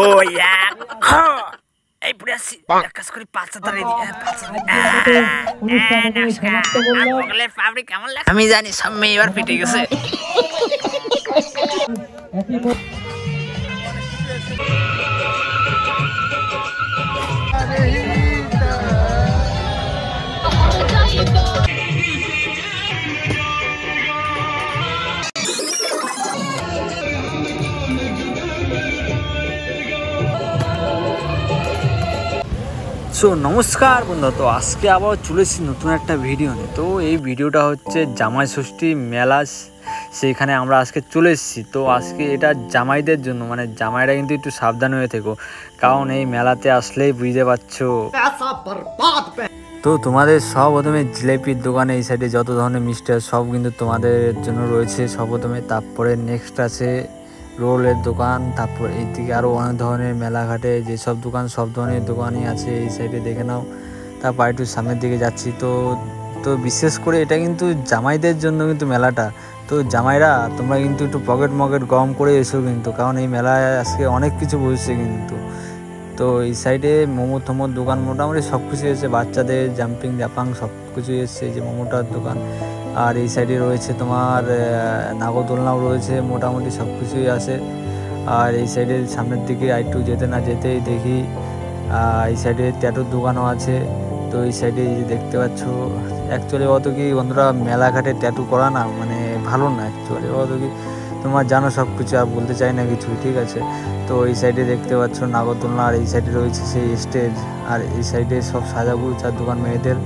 Oh yeah. এই পুরো কাজ করি 500 টাকা দিয়ে 500 বগলের ফ্যাব্রিক কেমন লাগে আমি জানি সব মেয়ে এবার ফিটে গেছে। সো নমস্কার বন্ধু, তো আজকে আবার চলে এসেছি নতুন একটা ভিডিও নিয়ে। তো এই ভিডিওটা হচ্ছে জামাই ষষ্ঠী মেলা, সেইখানে আমরা আজকে চলে এসেছি। তো আজকে এটা জামাইদের জন্য, মানে জামাইরা কিন্তু একটু সাবধান হয়ে থেকো, কারণ এই মেলাতে আসলেই বুঝতে পারছো। তো তোমাদের সব প্রথমে জিলেপির দোকানে এই সাইডে যত ধরনের মিষ্টি সব কিন্তু তোমাদের জন্য রয়েছে সব প্রথমে। তারপরে নেক্সট আছে রোলের দোকান, তারপর এইদিকে আরও অনেক ধরনের মেলাঘাটে যেসব দোকান সব ধরনের দোকানই আছে এই সাইডে দেখে নাও। তারপর একটু সামনের দিকে যাচ্ছি। তো বিশেষ করে এটা কিন্তু জামাইদের জন্য কিন্তু মেলাটা। তো জামাইরা তোমরা কিন্তু একটু পকেট গরম করে এসো কিন্তু, কারণ এই মেলায় আজকে অনেক কিছু বসছে কিন্তু। তো এই সাইডে মোমোর দোকান মোটামুটি সব কিছু এসেছে, বাচ্চাদের জাম্পিং জাপাং সব কিছুই এসছে, এই যে মোমোটার দোকান। আর এই সাইডে রয়েছে তোমার নাগরদোলনাও রয়েছে, মোটামুটি সব কিছুই আছে। আর এই সাইডের সামনের দিকে একটু যেতে না যেতেই দেখি এই সাইডে ট্যাটুর দোকানও আছে। তো এই সাইডে দেখতে পাচ্ছ, অ্যাকচুয়ালি অত কি বন্ধুরা মেলাঘাটে ট্যাটু করা না মানে ভালো না, অ্যাকচুয়ালি অত কি তোমার জানো সব কিছু, আর বলতে চাই না কিছু, ঠিক আছে। তো এই সাইডে দেখতে পাচ্ছ নাগরদোলনা, আর এই সাইডে রয়েছে সেই স্টেজ, আর এই সাইডে সব সাজাগুলো চার দোকান মেয়েদের।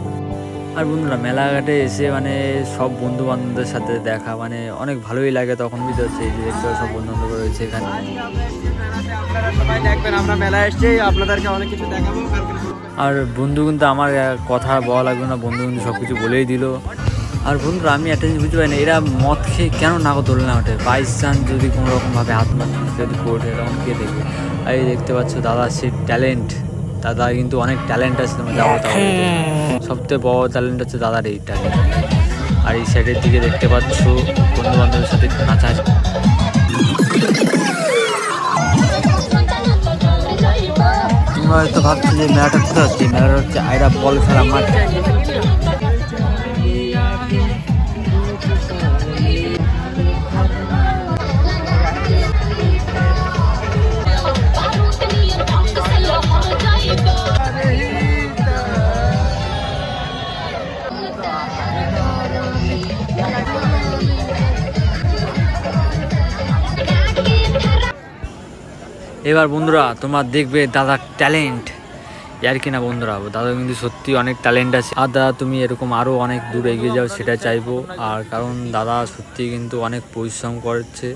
আর বন্ধুরা মেলাঘাটে এসে মানে সব বন্ধু বান্ধবদের সাথে দেখা মানে অনেক ভালোই লাগে তখন, বুঝতে পারছি। এই যে দেখতে সব বন্ধু বান্ধব রয়েছে এখানে। সবাই দেখবেন আমরা মেলায় এসেছি, আপনাদেরকে অনেক কিছু দেখাবো। আর বন্ধু কিন্তু আমার কথা বলা লাগবে না, বন্ধু কিন্তু সব কিছু বলেই দিল। আর বন্ধুরা আমি একটা জিনিস বুঝতে পারি না, এরা মদ খেয়ে কেন নাগরদোলনা ওঠে? বাই চান্স যদি কোনো রকমভাবে হাত মাত যদি পড়ে তখন কে দেখবে? আর এই দেখতে পাচ্ছ দাদা সে ট্যালেন্ট, দাদা কিন্তু অনেক ট্যালেন্ট আছে, তোমার যাবো তাহলে সবথেকে বড় ট্যালেন্ট হচ্ছে দাদার এই ট্যালেন্ট। আর এই সাইডের দিকে দেখতে পাচ্ছ বন্ধু বান্ধবের সাথে নাচা। তোমরা হয়তো ভাবছো যে মেলাটা কোথায় হচ্ছে, মেলাটা হচ্ছে আইরা বল খেলা মাঠ। এবার বন্ধুরা তোমরা দেখবে দাদার ট্যালেন্ট, আর কি না বন্ধুরা, দাদা কিন্তু সত্যি অনেক ট্যালেন্ট আছে। আর দাদা তুমি এরকম আরও অনেক দূর এগিয়ে যাও সেটা চাইবো, আর কারণ দাদা সত্যি কিন্তু অনেক পরিশ্রম করছে।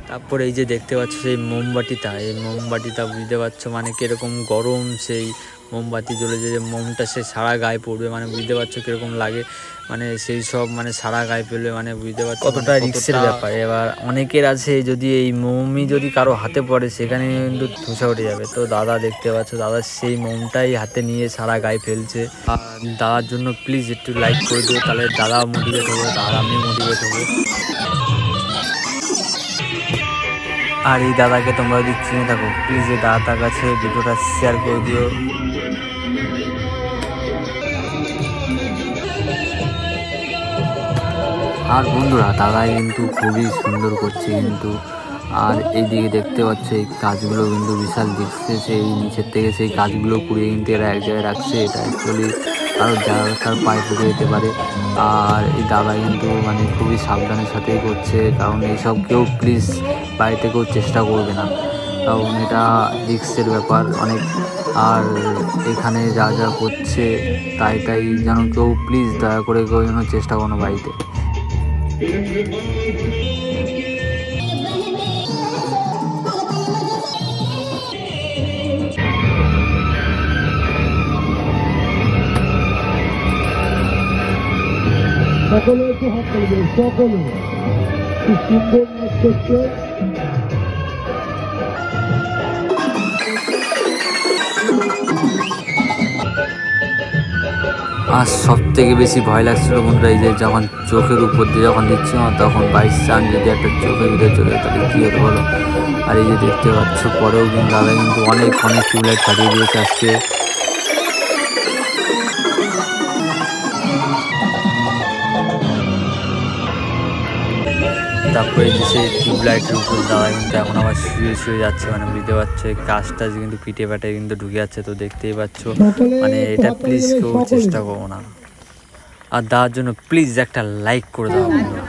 তারপরে এই যে দেখতে পাচ্ছ সেই মোমবাতিটা, এই মোমবাতিটা বুঝতে পারছো মানে কীরকম গরম, সেই মোমবাতি জ্বলে যে মোমটা সে সারা গায়ে পড়বে, মানে বুঝতে পারছো কীরকম লাগে, মানে সেই সব মানে সারা গায়ে পেলে মানে বুঝতে পারছো কতটা রিস্কের ব্যাপার। এবার অনেকের আছে যদি এই মোমই যদি কারো হাতে পড়ে সেখানে কিন্তু ধুসা উঠে যাবে। তো দাদা দেখতে পাচ্ছ দাদা সেই মোমটাই হাতে নিয়ে সারা গায়ে ফেলছে। আর দাদার জন্য প্লিজ একটু লাইক করে দিও, তাহলে দাদা মোটিভেট হবে আর আমি মোটিভেট হবো। আর এই দাদাকে তোমরা যদি চিনে থাকো প্লিজ এই দাদার কাছে ভিডিওটা শেয়ার করে দিও। আর বন্ধুরা দাদাই কিন্তু খুবই সুন্দর করছে কিন্তু। আর এইদিকে দেখতে পাচ্ছ এই গাছগুলো কিন্তু বিশাল দিচ্ছে, সেই নিচের থেকে সেই গাছগুলো কুড়িয়ে কিন্তু এরা এক জায়গায় রাখছে। এটা অ্যাকচুয়ালি কারো তার পায়ে পড়ে যেতে পারে। আর এই দাদা কিন্তু মানে খুবই সাবধানের সাথেই করছে, কারণ এইসব কেউ প্লিজ বাড়িতে কেউ চেষ্টা করবে না, কারণ এটা রিস্কের ব্যাপার অনেক। আর এখানে যা যা করছে তাই যেন কেউ প্লিজ দয়া করে কেউ যেন চেষ্টা করো বাড়িতে। সকলে একটু হাত তুলবে, সকলে কি সুন্দর নাচ করছে। আর সব থেকে বেশি ভয় লাগছিল বন্ধুরা এই যে যখন চোখের উপর দিয়ে যখন দিচ্ছিল তখন বাইশ চান্স যদি একটা চোখের ভিতরে চলে তাহলে কী হতো বলো। আর এই যে দেখতে পাচ্ছ পরেও কিন্তু দাদা কিন্তু অনেক টিউবলাইট ফাটিয়ে দিয়েছে আজকে। তারপরে যে সেই টিউবলাইটের উপর দাদা কিন্তু এখন আবার শুয়ে যাচ্ছে, মানে বুঝতে পারছো কাজ টাজ কিন্তু পিঠে পাটে কিন্তু ঢুকে যাচ্ছে। তো দেখতেই পাচ্ছ, মানে এটা প্লিজ কেউ চেষ্টা করবো না। আর দেওয়ার জন্য প্লিজ একটা লাইক করে দাও বন্ধুরা।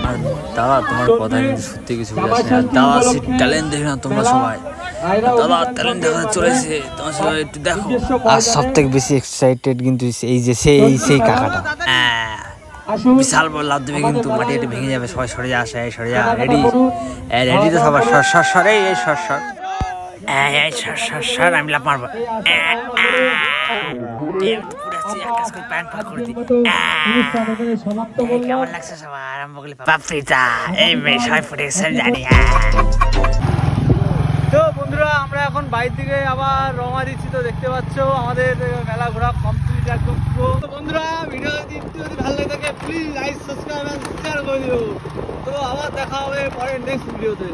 আর দাদা তোমার কথা কিন্তু সত্যি কিছু বোঝাচ্ছে না। দাদা সেই ট্যালেন্ট দেখে না তোমরা সবাই, দাদা ট্যালেন্ট দেখাতে চলেছে, তোমার সবাই একটু দেখো। আর সব থেকে বেশি এক্সাইটেড কিন্তু এই যে সেই কাকাটা, বিশাল বড় লাভ দেবে কিন্তু মাটি একটু ভেঙে যাবে। সবাই সরে যা, সরে যা, রেডি রেডি তো সবার সর এই সর আমি লাভ মারবো। কেমন লাগছে সবার? আরম্ভ করলে পাপড়িটা এই মেয়ে সবাই ফুটে গেছে জানি। তো বন্ধুরা আমরা এখন বাইরের দিকে আবার রওনা দিচ্ছি। তো দেখতে পাচ্ছ আমাদের মেলা ঘোরা কমপ্লিট একদম। তো বন্ধুরা ভিডিও যদি ভালো লাগে থাকে please like subscribe and share করে দিও। তো আবার দেখা হবে পরের নেক্সট ভিডিওতে।